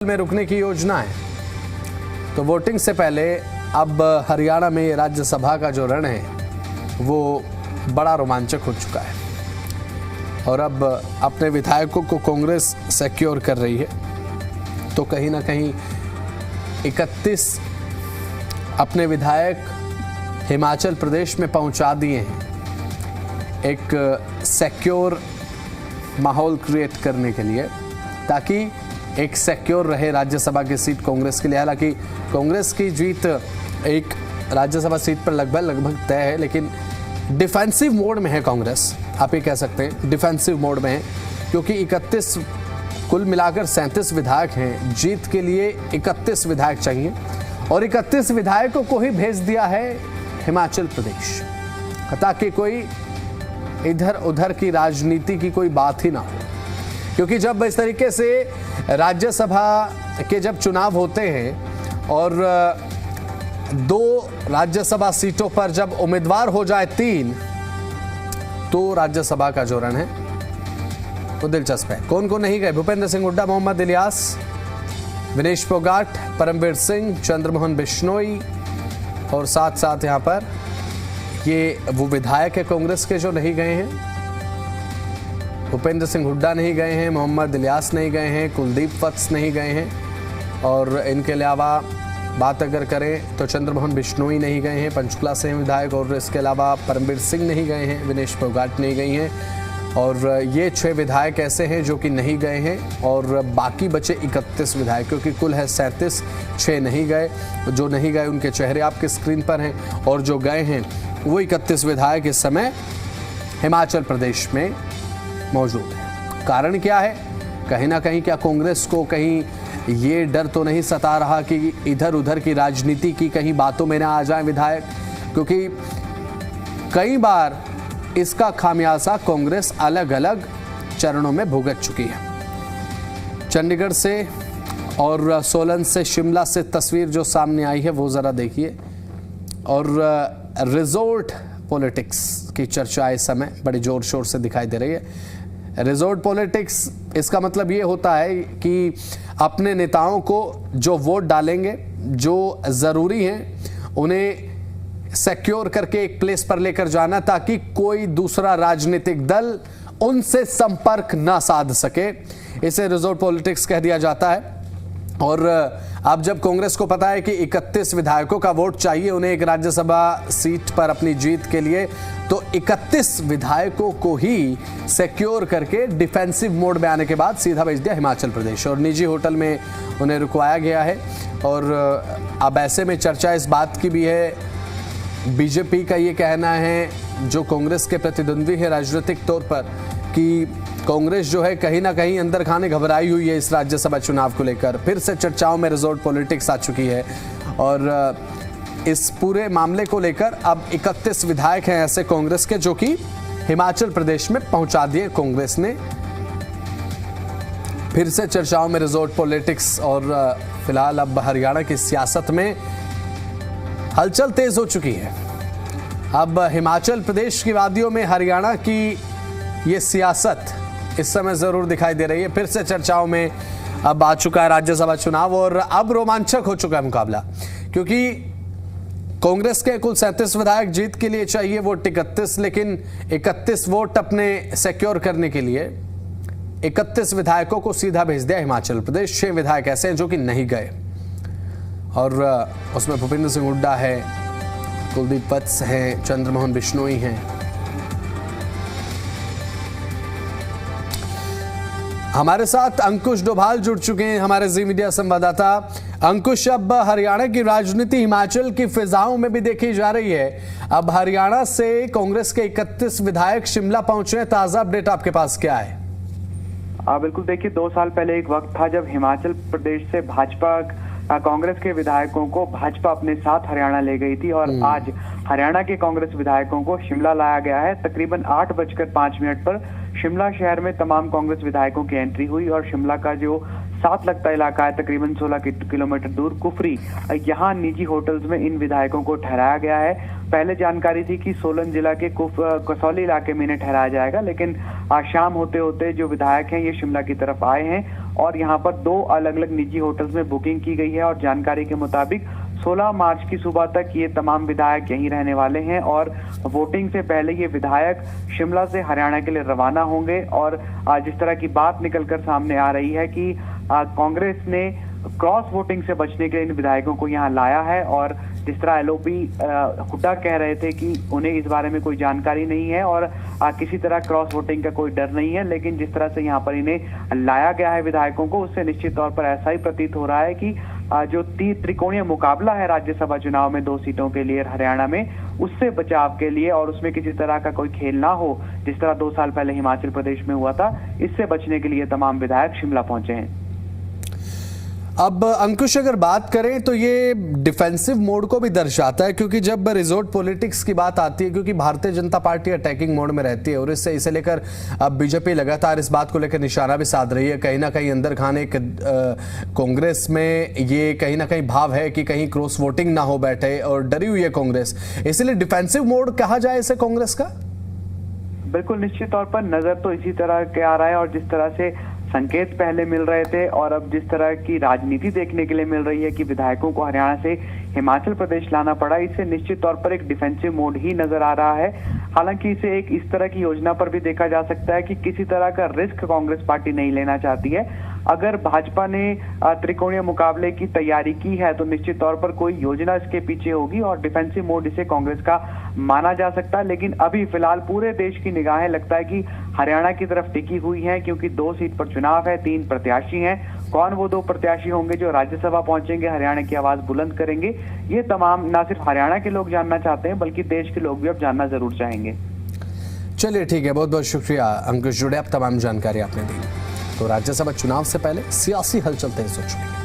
में रुकने की योजना है। तो वोटिंग से पहले अब हरियाणा में राज्यसभा का जो रण है वो बड़ा रोमांचक हो चुका है और अब अपने विधायकों को कांग्रेस सिक्योर कर रही है। तो कहीं ना कहीं 31 अपने विधायक हिमाचल प्रदेश में पहुंचा दिए हैं एक सिक्योर माहौल क्रिएट करने के लिए, ताकि एक सिक्योर रहे राज्यसभा की सीट कांग्रेस के लिए। हालांकि कांग्रेस की जीत एक राज्यसभा सीट पर लगभग तय है, लेकिन डिफेंसिव मोड में है कांग्रेस, आप ये कह सकते हैं डिफेंसिव मोड में है, क्योंकि 31 कुल मिलाकर 37 विधायक हैं। जीत के लिए 31 विधायक चाहिए और 31 विधायकों को ही भेज दिया है हिमाचल प्रदेश, ताकि कोई इधर उधर की राजनीति की कोई बात ही ना हो। क्योंकि जब इस तरीके से राज्यसभा के जब चुनाव होते हैं और 2 राज्यसभा सीटों पर जब उम्मीदवार हो जाए 3, तो राज्यसभा का जो रण है वो दिलचस्प है। कौन कौन नहीं गए? भूपेंद्र सिंह हुड्डा, मोहम्मद इलियास, विनेश फोगाट, परमवीर सिंह, चंद्रमोहन बिश्नोई और साथ साथ यहाँ पर ये वो विधायक है कांग्रेस के जो नहीं गए हैं। भूपेंद्र सिंह हुड्डा नहीं गए हैं, मोहम्मद इलियास नहीं गए हैं, कुलदीप वत्स नहीं गए हैं और इनके अलावा बात अगर करें तो चंद्रमोहन बिश्नोई नहीं गए हैं, पंचकुला से हैं विधायक, और इसके अलावा परमवीर सिंह नहीं गए हैं, विनेश फोगाट नहीं गई हैं और ये 6 विधायक ऐसे हैं जो कि नहीं गए हैं और बाकी बचे 31 विधायक, क्योंकि कुल है 37, 6 नहीं गए। जो नहीं गए उनके चेहरे आपके स्क्रीन पर हैं और जो गए हैं वो 31 विधायक इस समय हिमाचल प्रदेश में मौजूद है। कारण क्या है? कहीं ना कहीं क्या कांग्रेस को कहीं ये डर तो नहीं सता रहा कि इधर उधर की राजनीति की कहीं बातों में ना आ जाए विधायक? क्योंकि कई बार इसका खामियाजा कांग्रेस अलग अलग चरणों में भुगत चुकी है। चंडीगढ़ से और सोलन से, शिमला से तस्वीर जो सामने आई है वो जरा देखिए। और रिजॉर्ट पॉलिटिक्स की चर्चा इस समय बड़े जोर शोर से दिखाई दे रही है। रिजॉर्ट पॉलिटिक्स, इसका मतलब ये होता है कि अपने नेताओं को जो वोट डालेंगे, जो ज़रूरी हैं, उन्हें सिक्योर करके एक प्लेस पर लेकर जाना, ताकि कोई दूसरा राजनीतिक दल उनसे संपर्क ना साध सके। इसे रिजॉर्ट पॉलिटिक्स कह दिया जाता है। और अब जब कांग्रेस को पता है कि 31 विधायकों का वोट चाहिए उन्हें एक राज्यसभा सीट पर अपनी जीत के लिए, तो 31 विधायकों को ही सिक्योर करके डिफेंसिव मोड में आने के बाद सीधा भेज दिया हिमाचल प्रदेश और निजी होटल में उन्हें रुकवाया गया है। और अब ऐसे में चर्चा इस बात की भी है, बीजेपी का ये कहना है, जो कांग्रेस के प्रतिद्वंद्वी है राजनीतिक तौर पर, कि कांग्रेस जो है कहीं ना कहीं अंदर खाने घबराई हुई है इस राज्यसभा चुनाव को लेकर। फिर से चर्चाओं में रिजॉर्ट पॉलिटिक्स आ चुकी है और इस पूरे मामले को लेकर अब 31 विधायक हैं ऐसे कांग्रेस के जो कि हिमाचल प्रदेश में पहुंचा दिए कांग्रेस ने। फिर से चर्चाओं में रिजॉर्ट पॉलिटिक्स और फिलहाल अब हरियाणा की सियासत में हलचल तेज हो चुकी है। अब हिमाचल प्रदेश की वादियों में हरियाणा की ये सियासत इस समय जरूर दिखाई दे रही है। फिर से चर्चाओं में अब आ चुका है राज्यसभा चुनाव और अब रोमांचक हो चुका है मुकाबला, क्योंकि कांग्रेस के कुल 37 विधायक जीत के लिए चाहिए वोट 31, लेकिन 31 वोट अपने सिक्योर करने के लिए 31 विधायकों को सीधा भेज दिया हिमाचल प्रदेश। 6 विधायक ऐसे हैं जो कि नहीं गए और उसमें भूपेंद्र सिंह हुड्डा है, कुलदीप वत्स हैं, चंद्रमोहन बिश्नोई हैं। हमारे साथ अंकुश डोभाल जुड़ चुके हैं, हमारे जी मीडिया संवाददाता। अंकुश, अब हरियाणा की राजनीति हिमाचल की फिजाओं में भी देखी जा रही है। अब हरियाणा से कांग्रेस के 31 विधायक शिमला पहुंचे हैं, ताजा अपडेट आपके पास क्या है? बिल्कुल, देखिए 2 साल पहले एक वक्त था जब हिमाचल प्रदेश से भाजपा कांग्रेस के विधायकों को भाजपा अपने साथ हरियाणा ले गई थी और आज हरियाणा के कांग्रेस विधायकों को शिमला लाया गया है। तकरीबन 8:05 पर शिमला शहर में तमाम कांग्रेस विधायकों की एंट्री हुई और शिमला का जो साथ लगता इलाका है तकरीबन 16 किलोमीटर दूर कुफरी, यहाँ निजी होटल्स में इन विधायकों को ठहराया गया है। पहले जानकारी थी कि सोलन जिला के कसौली इलाके में इन्हें ठहराया जाएगा, लेकिन आज शाम होते होते जो विधायक हैं ये शिमला की तरफ आए हैं और यहाँ पर 2 अलग अलग निजी होटल्स में बुकिंग की गई है और जानकारी के मुताबिक 16 मार्च की सुबह तक ये तमाम विधायक यहीं रहने वाले हैं और वोटिंग से पहले ये विधायक शिमला से हरियाणा के लिए रवाना होंगे। और जिस तरह की बात निकलकर सामने आ रही है कि कांग्रेस ने क्रॉस वोटिंग से बचने के लिए इन विधायकों को यहाँ लाया है और जिस तरह एलओपी हुड्डा कह रहे थे कि उन्हें इस बारे में कोई जानकारी नहीं है और किसी तरह क्रॉस वोटिंग का कोई डर नहीं है, लेकिन जिस तरह से यहाँ पर इन्हें लाया गया है विधायकों को, उससे निश्चित तौर पर ऐसा ही प्रतीत हो रहा है कि जो त्रिकोणीय मुकाबला है राज्यसभा चुनाव में 2 सीटों के लिए हरियाणा में, उससे बचाव के लिए और उसमें किसी तरह का कोई खेल ना हो जिस तरह 2 साल पहले हिमाचल प्रदेश में हुआ था, इससे बचने के लिए तमाम विधायक शिमला पहुंचे हैं। अब अंकुश अगर बात करें तो ये डिफेंसिव मोड को भी दर्शाता है, क्योंकि जब रिजोर्ट पॉलिटिक्स की बात आती है, क्योंकि Bharatiya Janata party attacking mode में रहती है और इसे लेकर अब बीजेपी लगातार इस बात को लेकर निशाना भी साध रही है। कहीं ना कहीं अंदर खाने कांग्रेस में ये कहीं ना कहीं भाव है कि कहीं क्रॉस वोटिंग ना हो बैठे और डरी हुई है कांग्रेस, इसलिए डिफेंसिव मोड कहा जाए इसे कांग्रेस का। बिल्कुल निश्चित तौर पर नजर तो इसी तरह के आ रहा है और जिस तरह से संकेत पहले मिल रहे थे और अब जिस तरह की राजनीति देखने के लिए मिल रही है कि विधायकों को हरियाणा से हिमाचल प्रदेश लाना पड़ा, इससे निश्चित तौर पर एक डिफेंसिव मोड ही नजर आ रहा है। हालांकि इसे एक इस तरह की योजना पर भी देखा जा सकता है कि किसी तरह का रिस्क कांग्रेस पार्टी नहीं लेना चाहती है। अगर भाजपा ने त्रिकोणीय मुकाबले की तैयारी की है तो निश्चित तौर पर कोई योजना इसके पीछे होगी और डिफेंसिव मोड इसे कांग्रेस का माना जा सकता है। लेकिन अभी फिलहाल पूरे देश की निगाहें लगता है कि हरियाणा की तरफ टिकी हुई हैं, क्योंकि 2 सीट पर चुनाव है, 3 प्रत्याशी हैं। कौन वो 2 प्रत्याशी होंगे जो राज्यसभा पहुंचेंगे, हरियाणा की आवाज बुलंद करेंगे, ये तमाम ना सिर्फ हरियाणा के लोग जानना चाहते हैं बल्कि देश के लोग भी अब जानना जरूर चाहेंगे। चलिए ठीक है, बहुत बहुत शुक्रिया अंकुश जुड़े, अब तमाम जानकारी आपने दी। तो राज्यसभा चुनाव से पहले सियासी हलचल तेज हो चुकी है।